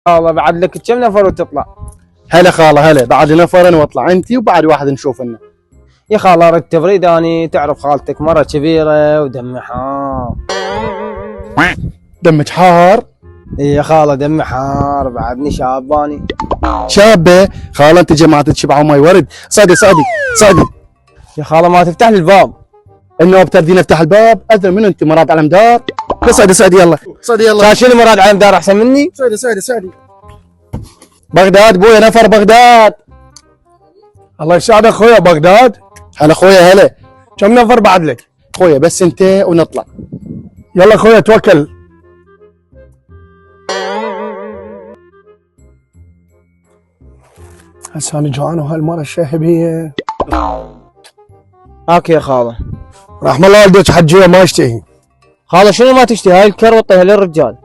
والله بعد لك كم نفر وتطلع؟ هلا خاله هلا، بعد نفرين واطلع انتي وبعد واحد نشوف لنا. يا خاله رتب ريد اني تعرف خالتك مرة كبيرة ودم حار. دمك حار؟ يا خاله دم حار بعدني شاباني. شابه خاله، انت جماعتك شبعوا ماي ورد. صعدي صعدي صعدي. يا خاله ما تفتح لي الباب. النوب تردين افتح الباب؟ اذن منو انت، مراد على مدار؟ صعدي صعدي يلا صعدي يلا. شنو مراد على مدار احسن مني؟ صعدي صعدي صعدي. بغداد بويا، نفر بغداد. الله يساعدك اخويا بغداد. هلا خويا هلا. كم نفر بعد لك؟ خويا بس انت ونطلع. يلا اخويا توكل. هسه انا جوعان وهالمره الشهبيه. هاك يا خاله. رحم الله والديك حجيه ما اشتهي. خاله شنو ما تشتهي؟ هاي الكروطه للرجال.